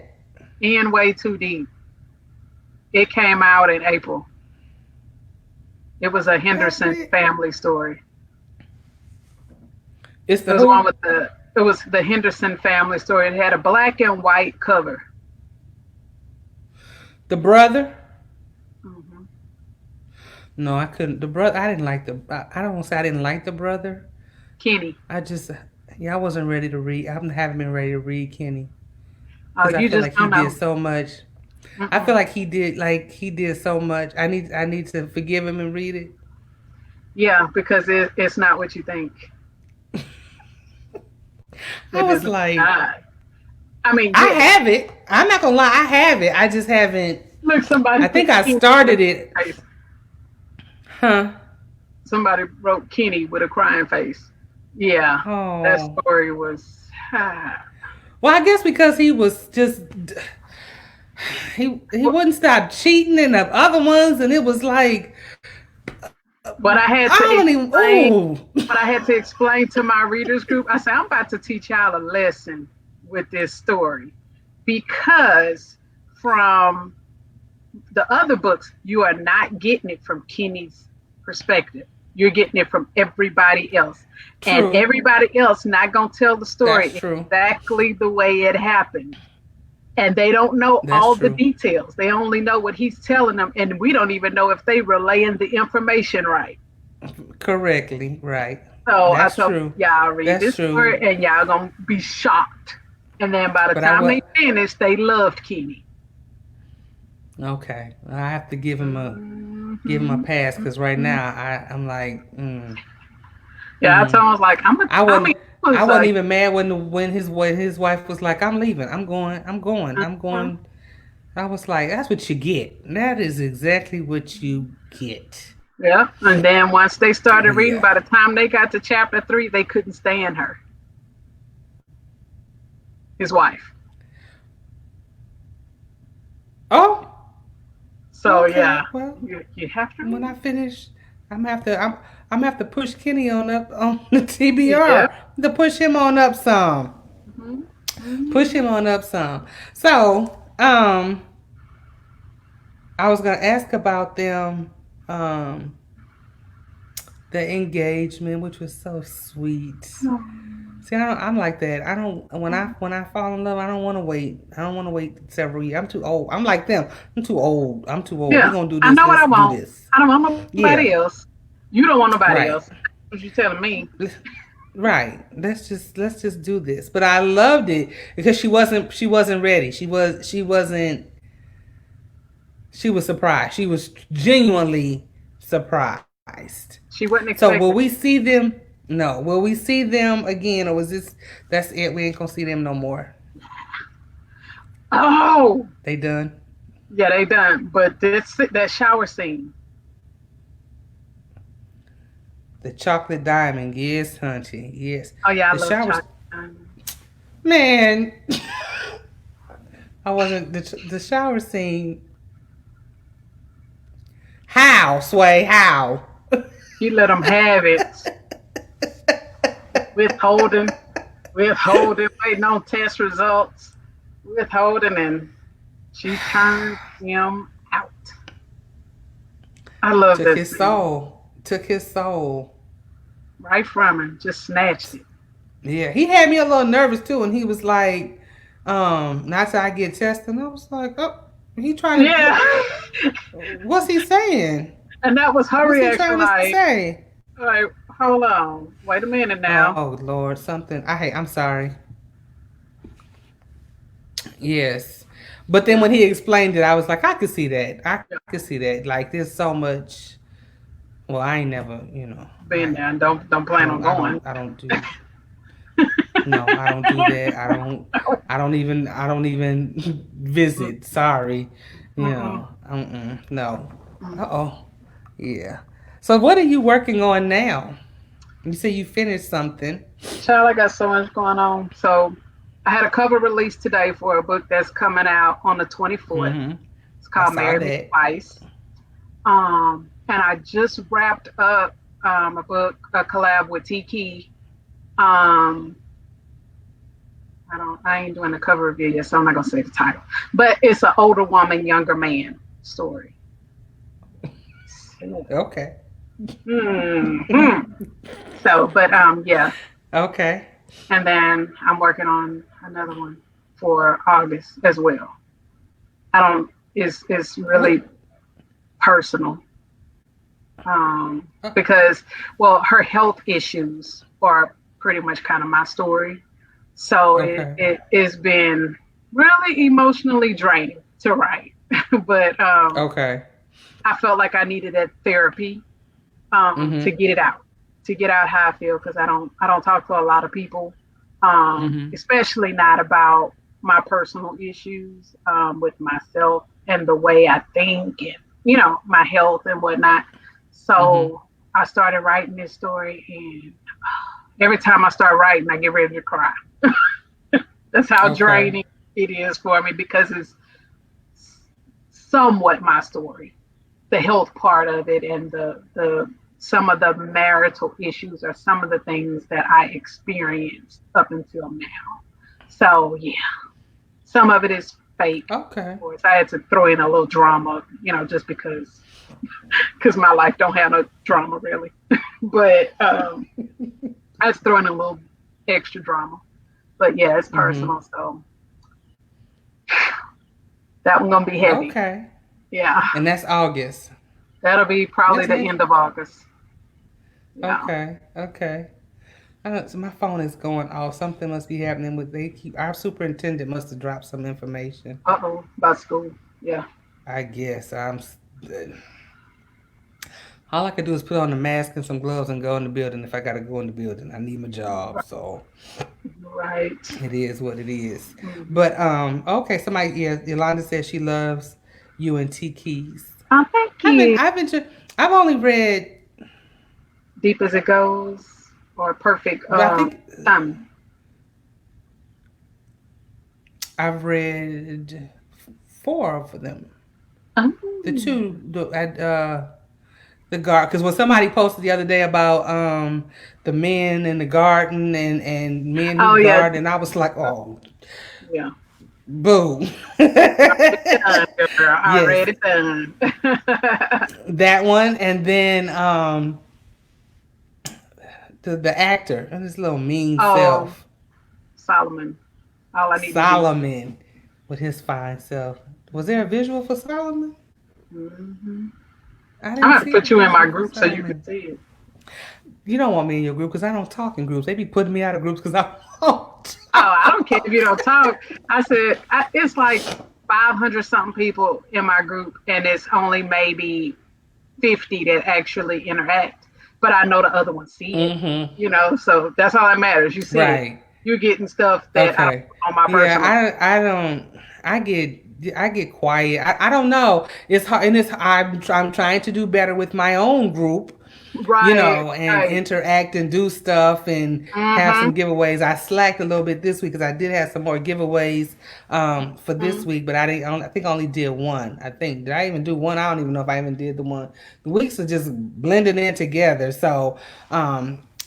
In way too deep. It came out in April. It was a Henderson family story. It's It the was one who? with the. It was the Henderson family story. It had a black and white cover. The brother? Hmm. No, I couldn't. The brother, I didn't like the. I don't want to say I didn't like the brother. Kenny. I just, yeah, I wasn't ready to read. I haven't been ready to read Kenny Oh, because I you feel just like he don't did know. so much. I feel Mm-mm. like he did so much. I need to forgive him and read it. Yeah, because it's not what you think. I It is was like, not. I mean, I yes. have it. I'm not gonna lie, I have it. I just haven't. Look, somebody I think put I Kenny with a started it, face. huh? Somebody wrote Kenny with a crying face. Yeah, that Oh, story was. well, I guess because he was just he wouldn't stop cheating in the other ones, and it was like But I had I to don't even. explain. Ooh, But I had to explain to my readers group. I said, I'm about to teach y'all a lesson with this story because from the other books, you are not getting it from Kenny's perspective. You're getting it from everybody else. And true. everybody else not going to tell the That's story true. exactly the way it happened. And they don't know That's all the true. details. They only know what he's telling them. And we don't even know if they relaying the information right. Correctly, right. So I That's told true. y'all read That's this story true. and y'all gonna be shocked. And then by the But I time was they finished, they loved Kenny. okay. I have to give him a Mm-hmm. pass because right Mm-hmm. now I'm like, Yeah, I told him I was like, I I mean, wasn't. I I was wasn't like, even mad when his wife was like, "I'm leaving. I'm going. I'm going. I'm uh-huh. going." I was like, "That's what you get. That is exactly what you get." Yeah. And then once they started reading, Yeah. by the time they got to chapter 3, they couldn't stand her, his wife. Oh, So yeah, okay. Well, you have to when I read. finish, I'm gonna have to push Kenny on up on the Yeah. TBR to push him on up some. Mm-hmm. Push Mm-hmm. him on up some. So, I was gonna ask about them, um, the engagement, which was so sweet. See, I'm like that. I don't when I fall in love, I don't want to wait. I don't want to wait several years. I'm too old. I'm like them. I'm too old. I'm too old. We Yeah. gonna do I this. know what Let's I do want. this. I don't want Yeah. nobody else. You don't want nobody Right. else. What you telling me? Right. Let's just do this. But I loved it because she wasn't ready. She was surprised. She was genuinely surprised. She wasn't So will expecting. we see them? No. Will we see them again, or was this that's it? We ain't gonna see them no more. Oh, They done. yeah, they done. But this that shower scene. The chocolate diamond, yes, hunty, yes. Oh yeah, I The love showers, chocolate. man. I wasn't the shower scene. How Sway? How? She let them have it, withholding, withholding, waiting on test results, withholding, and she turned him out. I love Took that his scene. soul. Took his soul. Right from him, just snatched it. Yeah, he had me a little nervous too, and he was like, not till I get tested. And I was like, oh, he trying to Yeah, what's he saying? and that was her What's he reaction. trying to say? Like, hold on, wait a minute now. Oh Lord, something. I'm sorry. Yes. But then Yeah, when he explained it, I was like, I could see that. I yeah, could see that. Like there's so much well, I ain't never, been there. And don't plan on going. I don't do no, I don't do that. I don't even visit. Sorry. Mm-mm, No. mm-mm. Uh-oh. Yeah. So what are you working on now? You say you finished something. Child, I got so much going on. So I had a cover release today for a book that's coming out on the 24th. Mm-hmm. It's I called saw Marry Me that. Twice. And I just wrapped up a book, a collab with Tiki. Um, I ain't doing the cover review yet, so I'm not gonna say the title. But it's an older woman, younger man story. Okay. Hmm. So, but yeah. Okay. And then I'm working on another one for August as well. I don't is What? really personal, Uh, because, well, her health issues are pretty much kind of my story. So okay. it has been really emotionally draining to write, but Okay. I felt like I needed that therapy, to Mm-hmm. get it out, to get out how I feel, because I don't talk to a lot of people, Mm-hmm. especially not about my personal issues, with myself and the way I think, and my health and whatnot. Mm-hmm. So I started writing this story, and every time I start writing, I get ready to cry. That's how Okay. draining it is for me, because it's somewhat my story, the health part of it, and the some of the marital issues are some of the things that I experienced up until now. So yeah, some of it is fake. Okay. Of course, I had to throw in a little drama, just because my life don't have no drama really. But I was throwing a little extra drama. But yeah, it's Mm-hmm. personal, so that one gonna be heavy. Okay. Yeah, And that's August. that'll be probably That's the next. end of August. Yeah. Okay. Okay. I don't, so my phone is going off. Something must be happening with they keep our superintendent must have dropped some information. Uh-oh, about school. Yeah. I guess all I could do is put on a mask and some gloves and go in the building if I gotta go in the building. I need my job, so Right. it is what it is. Mm-hmm. But okay, somebody Yolanda says she loves you and T Keys. Oh, thank you. I've been I've only read Deep as it goes, or perfect well I think timing. I've read four of them. Oh, The two the guard because when somebody posted the other day about the men in the garden and men who oh yeah, garden, I was like, oh, yeah. boo. Already done, girl. Yes, Already done. that one, and then the actor and his little mean Oh, self, Solomon. All I need to be. Solomon, with his fine self. Was there a visual for Solomon? Hmm. I I'm didn't gonna see a put you in my visual for group so you can Solomon. see it. You don't want me in your group because I don't talk in groups. They be putting me out of groups because I won't Oh, I talk. don't care if you don't talk. I said it's like 500 something people in my group, and it's only maybe 50 that actually interact. But I know the other ones see it, Mm-hmm. so that's all that matters. You see it. Right. You're getting stuff that I don't Okay. put on my Yeah, personal. I don't I get I get quiet. I don't know. It's hard and I'm trying to do better with my own group, Right, and right. interact and do stuff and have Mm-hmm. some giveaways. I slacked a little bit this week because I did have some more giveaways for this week, but I think I only did one. I think did I even do one? I don't even know if I even did the one. The weeks are just blending in together. So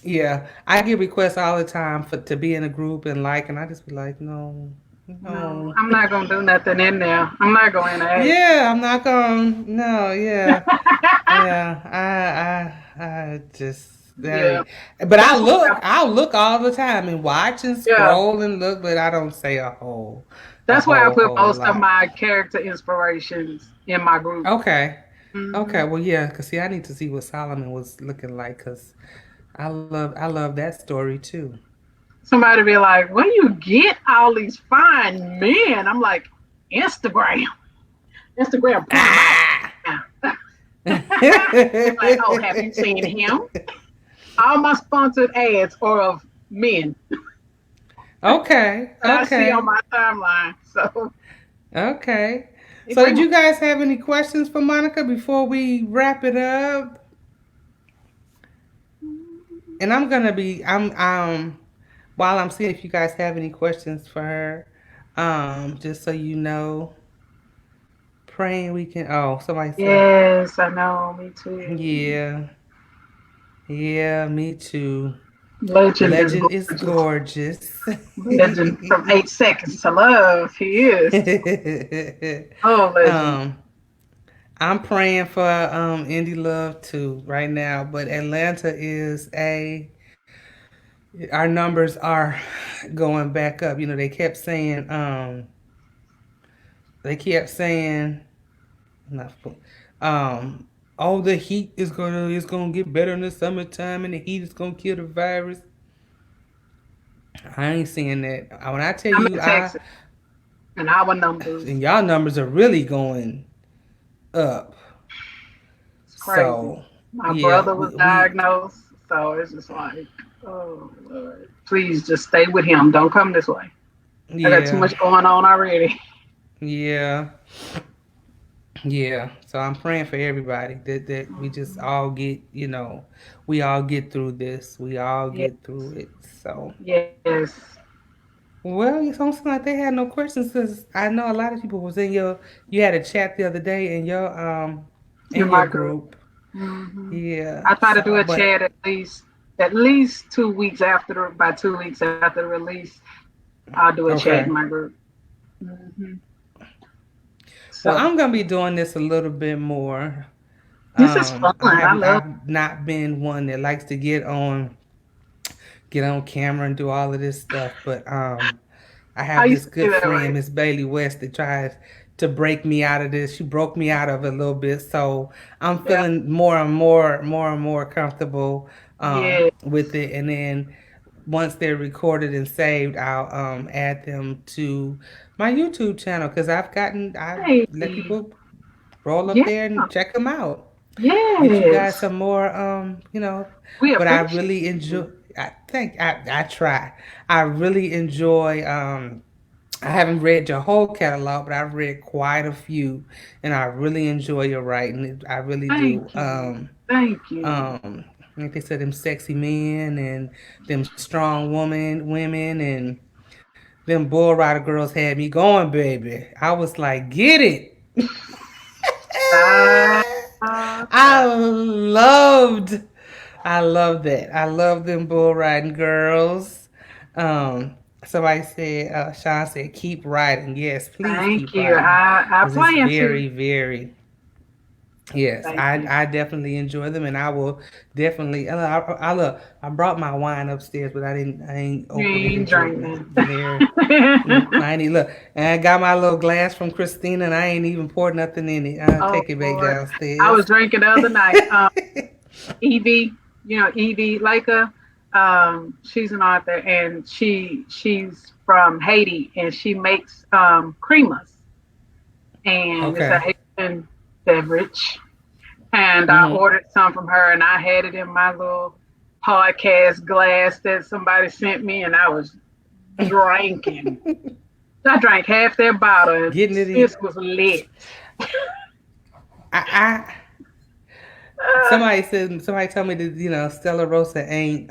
yeah, I get requests all the time for to be in a group and and I just be like, no, No, no. I'm not gonna do nothing in there. I'm not going to ask. Yeah, I'm not going. No, yeah. Yeah, I just that Yeah, ain't. But that's why. I'll look all the time and watch and Yeah, scroll and look, but I don't say that's why I put whole most of lot. my character inspirations in my group. Okay, Hmm. okay, well, yeah, cause see, I need to see what Solomon was looking like, cause I love that story too. Somebody be like, "Where do you get all these fine men?" I'm like, Instagram. Instagram put them out. Ah. Yeah. They're like, "Oh, have you seen him?" All my sponsored ads are of men Okay, that I see on okay, my timeline. So okay. they So, bring did them. you guys have any questions for Monica before we wrap it up? And I'm while I'm seeing if you guys have any questions for her, just so you know, praying we can. Oh, somebody said, Yes, I know. Me too. yeah, yeah, me too. Legend is Legend is gorgeous. gorgeous. Legend from 8 Seconds to Love. He is. Oh, legend. um, I'm praying for Indie Love too right now, but Atlanta is a our numbers are going back up. They kept saying not all the heat is gonna get better in the summertime, and the heat is gonna kill the virus. I ain't seeing that. When I tell I'm you, in Texas, and our numbers, and y'all numbers are really going up. it's crazy. So My yeah, brother was diagnosed, so it's just like, oh Lord, please just stay with him. Don't come this way. I got too yeah, much going on already. yeah, yeah. So I'm praying for everybody that we just all get, we all get through this. We all Yes, get through it. So. yes. Well, it don't seem like they had no questions because I know a lot of people was in you had a chat the other day in In your my group. group. Hmm. Yeah. I try to do So, a but chat at least 2 weeks after by 2 weeks after the release. I'll do a chat in okay. my group. Hmm. Well, So I'm gonna be doing this a little bit more. this is fun. I I haven't. love. I've not been one that likes to get on camera and do all of this stuff, but I I have used this to do good that friend, way. Miss Bailey West, that tries to break me out of this. She broke me out of it a little bit, so I'm Yeah. feeling more and more comfortable Yeah. with it. And then once they're recorded and saved, I'll add them to my YouTube channel because I've Hey. let people roll up Yeah. there and check them out. Get you guys Yes. some more, We but I appreciate really you. enjoy. I try. I really enjoy. I haven't read your whole catalog, but I've read quite a few, and I really enjoy your writing. I really do. Thank you. Thank you. Like they said, them sexy men and them strong women, and them bull rider girls had me going, baby. I was like, get it. Bye. I loved I love that. I love them bull riding girls. Somebody said, Sean said, keep riding. Yes, please Thank keep you. riding. I Because it's plan to. yes, Thank you. I definitely enjoy them, and I will definitely. I brought my wine upstairs, but I ain't You opened it and ain't drink drinking. nothing there. I ain't look, and I got my little glass from Christina, and I ain't even poured nothing in it. I'll Oh take it back Lord. I was downstairs. drinking the other night. Evie, Evie Laker. She's an author, and she's from Haiti, and she makes creamers, and it's a Okay. Haitian beverage. And I Mm-hmm. ordered some from her, and I had it in my little podcast glass that somebody sent me, and I was drinking. I drank half that bottle, and Getting it in. sis was lit. I Uh, somebody told me that Stella Rosa ain't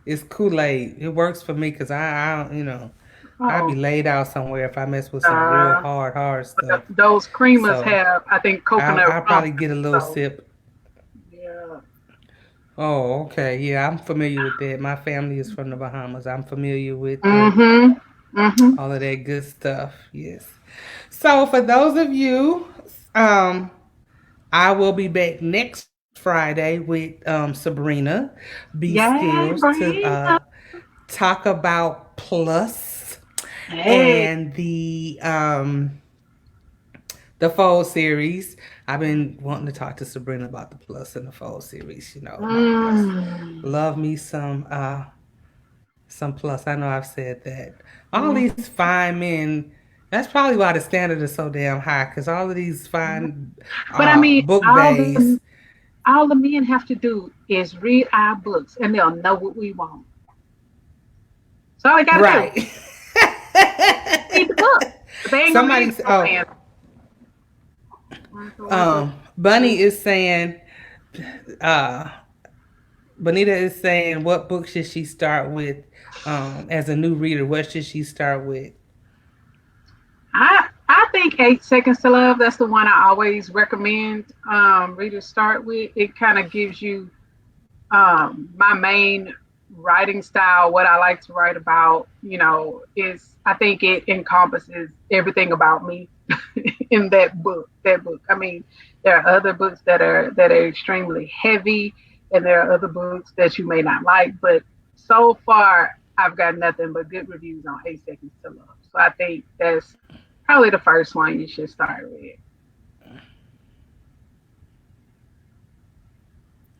it's Kool-Aid. It works for me because I don't I'd be oh, laid out somewhere if I mess with some real hard stuff. those creamers So have, I think, coconut I'll rum. probably get a little So sip. yeah. Oh, okay. Yeah, I'm familiar with that. My family is from the Bahamas. I'm familiar with Mhm. Mhm. all of that good stuff. Yes. So for those of you, um, I will be back next Friday with Sabrina B Yay, Skills to Brina. talk about Plus Hey. and the Fold series. I've been wanting to talk to Sabrina about the Plus and the Fold series. My Plus. Mm. Love me some Plus. I know I've said that. All Mm. these fine men. That's probably why the standard is so damn high. Because all of these fine But I mean, book bays. all the men have to do is read our books, and they'll know what we want. That's all they got to do. Right. Read the book. But they ain't gonna be Somebody, into no man. Bunny is saying, uh, Bonita is saying, what book should she start with as a new reader? What should she start with? I think 8 Seconds to Love. That's the one I always recommend readers start with. It kind of gives you my main writing style, what I like to write about. Is I think it encompasses everything about me in that book. That book. I mean, there are other books that are extremely heavy, and there are other books that you may not like. But so far, I've got nothing but good reviews on 8 Seconds to Love. So I think that's probably the first one you should start with.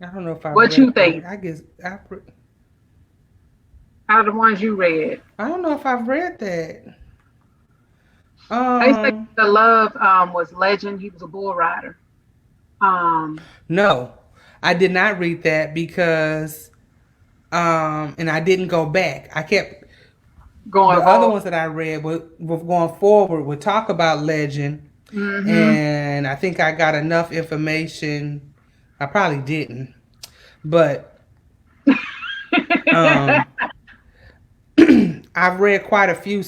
I don't know if I've What read you it. think I guess out of the ones you read? I don't know if I've read that. They say Um, the love was Legend. He was a bull rider. Um, no, I did not read that because and I didn't go back. I kept going the other forward. ones that I read were going forward would talk about Legend, Mm-hmm. and I think I got enough information. I probably didn't, but um, I've read quite a few.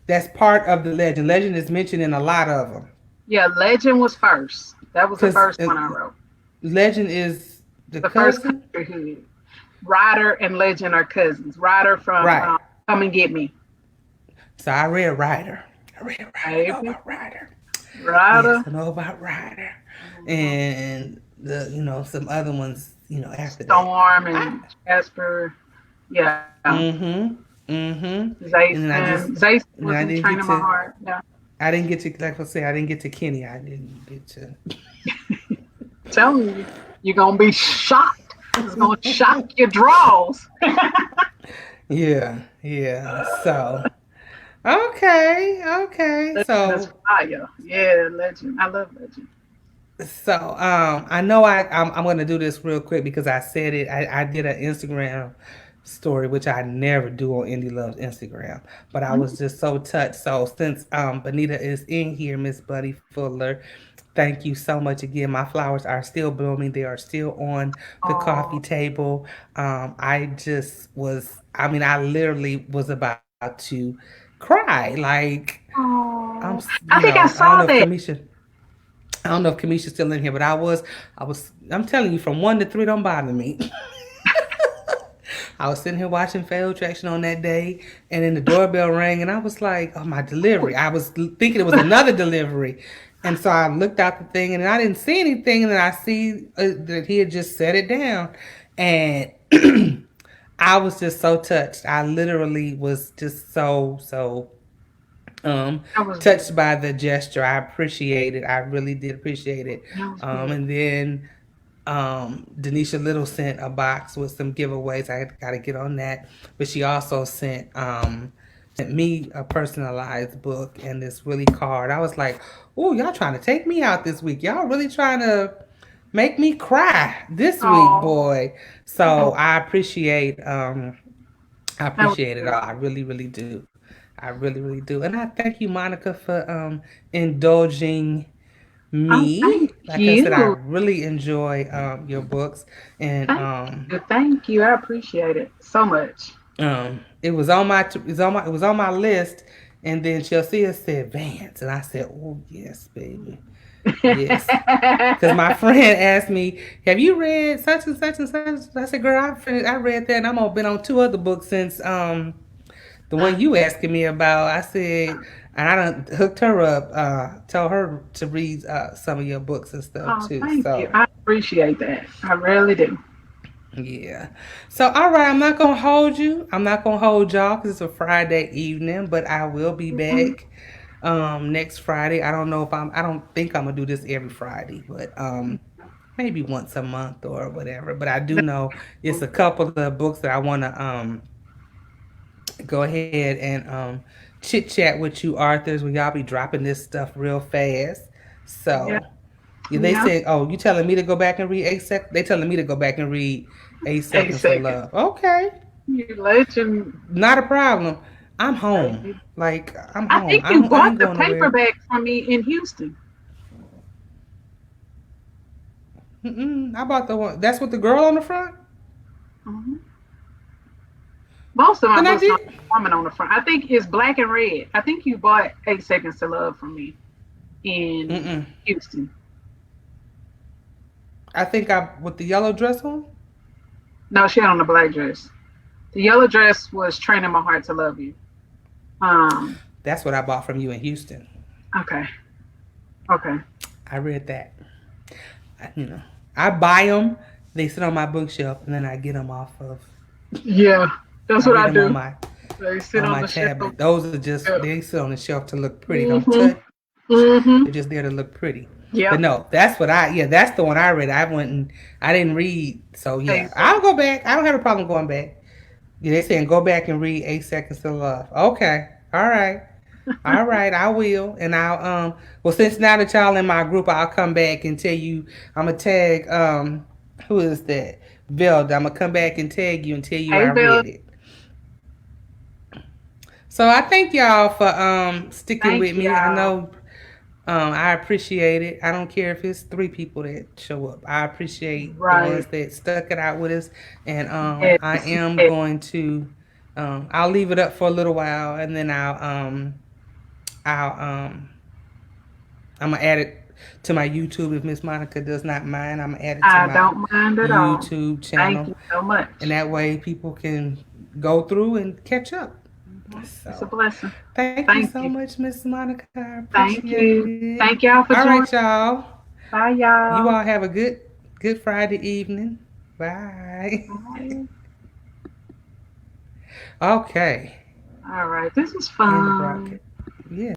That's part of the Legend. Legend is mentioned in a lot of them Yeah, Legend was first. That was the because first one I wrote. Legend is the The first cousin, country hood. Ryder and Legend are cousins. Ryder from right? Come and Get Me. So I read Ryder. I read Ryder. I know Baby. about Ryder. Yes, Ryder. I know about Ryder, Mhm. and the some other ones after that. Storm I and Jasper. Yeah. mm-hmm. And then I Zason. just Zason and then was I in didn't get Training My to Heart. Yeah. I didn't get to like I said I didn't get to Kenny. I didn't get to Telling you, you're gonna be shocked. It's gonna shock your draws. yeah. So okay. Legend is fire. Yeah, Legend. I love Legend. I know I'm gonna do this real quick because I said it. I did an Instagram story, which I never do on Indie Love's Instagram, but I was just so touched. So since Benita is in here, Miss Buddy Fuller, thank you so much again. My flowers are still blooming. They are still on the coffee Oh, table. I just was. I mean, I literally was about to cry. Like oh. I think I I don't saw know if that. Kamisha. I don't know if Kamisha's still in here, but I'm telling you, from 1 to 3, don't bother me. I was sitting here watching Fatal Attraction on that day, and then the doorbell rang, and I was like, "Oh, my delivery!" I was thinking it was another delivery, and so I looked out the thing, and I didn't see anything, and then I see that he had just set it down, and I was just so touched. I literally was just so um That was touched by the gesture. I appreciate it. I really did appreciate it. that was good. And then Denisha Little sent a box with some giveaways. I got to get on that. But she also sent me a personalized book and this really card. I was like, "Oh, y'all trying to take me out this week? Y'all really trying to make me cry this week, Oh, boy." that So was, I that was appreciate it good. all. I really do. I really do. And I thank you, Monica, for indulging Oh, me. thank Like I said, I you. really enjoy your books, and Thank you. Thank you. I appreciate it so much. it was on my it was on my list. And then Chelsea said Vance, and I said, "Oh yes, baby, yes." Because my friend asked me, "Have you read such and such and such?" I said, "Girl, I read that, and I'm been on 2 other books since the one you asking me about." I said, and I done hooked her up, told her to read some of your books and stuff Oh, too. thank you. So I appreciate that. I really do. yeah. So all right, I'm not gonna hold you. I'm not gonna hold y'all because it's a Friday evening, but I will be Mhm. back next Friday. I don't know if I don't think I'm gonna do this every Friday, but maybe once a month or whatever. But I do know it's a couple of books that I wanna go ahead and chit chat with you, Arthurs, when y'all be dropping this stuff real fast. Yeah. So yeah, they Yeah. said, "Oh, you telling me to go back and read 8 seconds?" They telling me to go back and read Eight Eight Seconds of seconds. Love. Okay, You legend, not a problem. I'm home. baby. Like I'm I home. think you I bought ain't the going nowhere. paperback from me in Houston. I bought the one. That's with the girl on the front. Mhm. Most of my Then I books have did. a woman on the front. I think it's black and red. I think you bought 8 Seconds to Love from me in Mm-mm. Houston. I think I with the yellow dress on. No, she had on the black dress. The yellow dress was Training My Heart to Love You. Um, That's what I bought from you in Houston. okay. Okay. I read that. I buy them. They sit on my bookshelf, and then I get them off of. Yeah, that's I what read I them do. They sit on on my the shelf. tablet. Those are just Yeah. they sit on the shelf to look pretty. Don't Mhm. touch. Mhm. They're just there to look pretty. Yep. But no, that's the one I read. I didn't read. So yeah, Facebook. I'll go back. I don't have a problem going back. Yeah, they saying go back and read 8 Seconds to Love. Okay. All right. All right, I will. And well, since now that y'all in my group, I'll come back and tell you. I'm gonna tag who is that? Velda. I'm gonna come back and tag you and tell you Hey, I Bill. read it. So I thank y'all for sticking Thank with me. I y'all. know I appreciate it. I don't care if it's 3 people that show up. I appreciate the Right. ones that stuck it out with us. And I Yes. am Yes. going to I'll leave it up for a little while and then I'll I'm gonna add it to my YouTube if Miss Monica does not mind. I'm gonna add it to I my don't mind at all. YouTube Thank channel, you so and much. that way people can go through and catch up. It's a So, blessing. thank you Thank so you. much, Miss Monica. I Thank appreciate you. it. Thank y'all for All joining. right, y'all. Bye, You y'all. all have a good Friday evening. Bye. Bye. Okay. All right. This is In the fun. broadcast. Yeah.